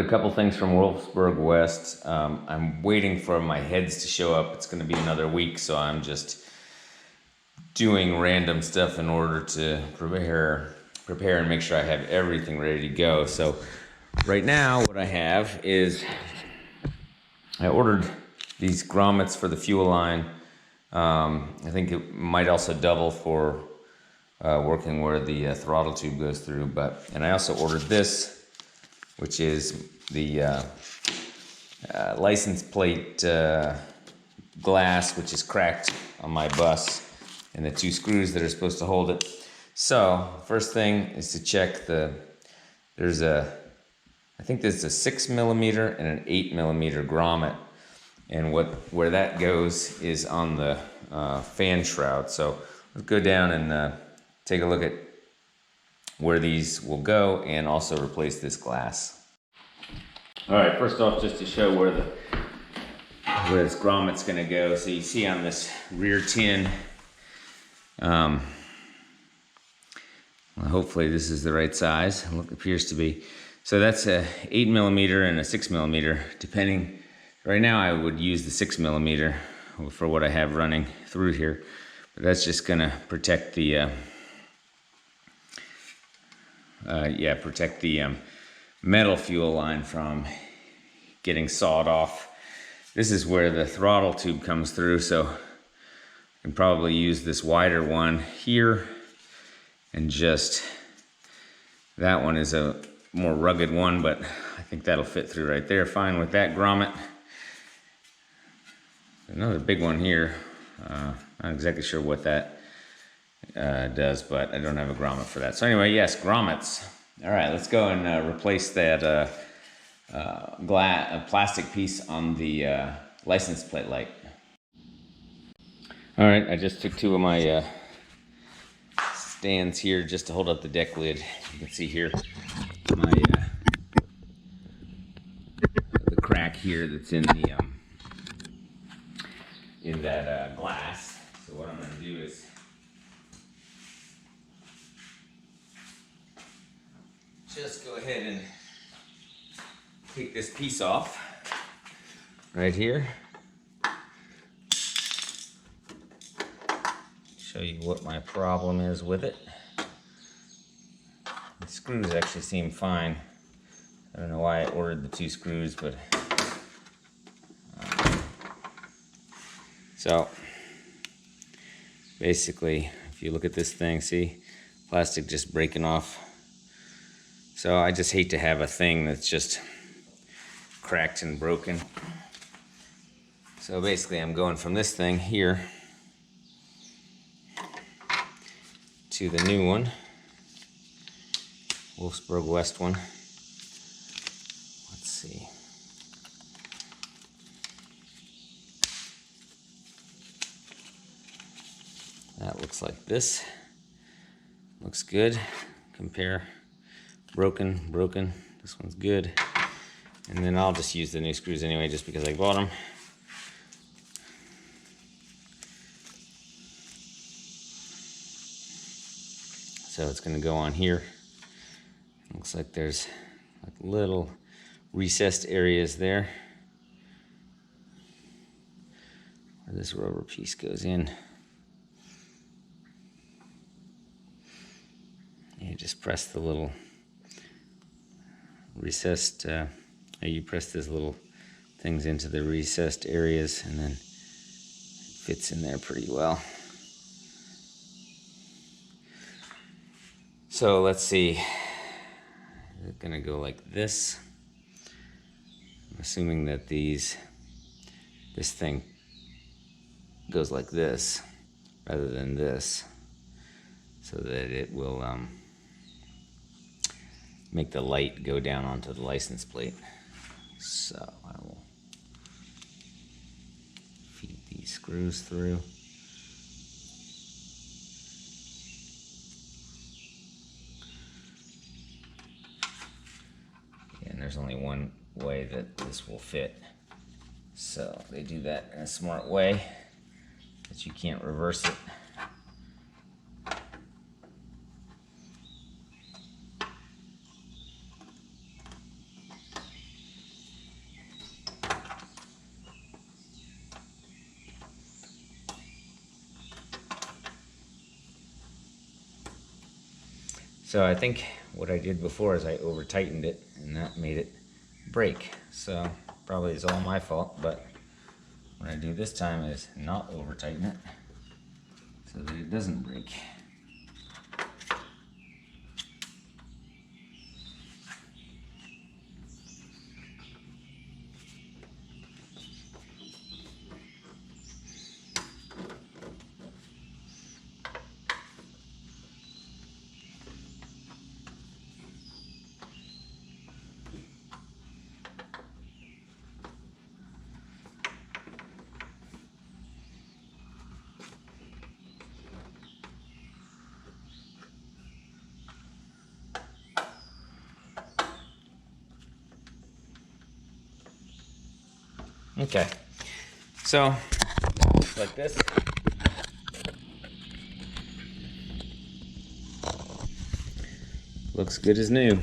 a couple things from Wolfsburg West. I'm waiting for my heads to show up. It's going to be another week, so I'm just doing random stuff in order to prepare and make sure I have everything ready to go. So right now what I have is I ordered these grommets for the fuel line. I think it might also double for working where the throttle tube goes through, and I also ordered this, which is the license plate glass, which is cracked on my bus, and the two screws that are supposed to hold it. So first thing is to check I think there's a 6mm and an 8mm grommet, and where that goes is on the fan shroud. So let's go down and take a look at where these will go and also replace this glass. All right, first off, just to show where this grommet's gonna go. So you see on this rear tin, well, hopefully this is the right size. It appears to be. So that's a 8mm and a 6mm, depending. Right now I would use the 6mm for what I have running through here, but that's just gonna protect the metal fuel line from getting sawed off. This is where the throttle tube comes through, so I can probably use this wider one here, and just that one is a more rugged one, but I think that'll fit through right there fine with that grommet. Another big one here. Not exactly sure what that does, but I don't have a grommet for that. So anyway, yes, grommets. All right, let's go and replace that plastic piece on the license plate light. All right, I just took two of my stands here just to hold up the deck lid. You can see here my the crack here that's in the in that glass. So what I'm going to do is just go ahead and take this piece off right here. Show you what my problem is with it. The screws actually seem fine. I don't know why I ordered the two screws, but so basically, if you look at this thing, see, plastic just breaking off. So I just hate to have a thing that's just cracked and broken. So basically I'm going from this thing here to the new one, Wolfsburg West one. Let's see. That looks like this. Looks good. Compare broken. This one's good. And then I'll just use the new screws anyway, just because I bought them. So it's going to go on here. Looks like there's like little recessed areas there where this rubber piece goes in. You just press the little recessed, you press these little things into the recessed areas, and then it fits in there pretty well. So let's see, it's gonna go like this. I'm assuming that this thing goes like this rather than this, so that it will make the light go down onto the license plate. So I will feed these screws through. And there's only one way that this will fit. So they do that in a smart way that you can't reverse it. So I think what I did before is I over tightened it and that made it break. So probably it's all my fault, but what I do this time is not over tighten it so that it doesn't break. Okay, so like this. Looks good as new.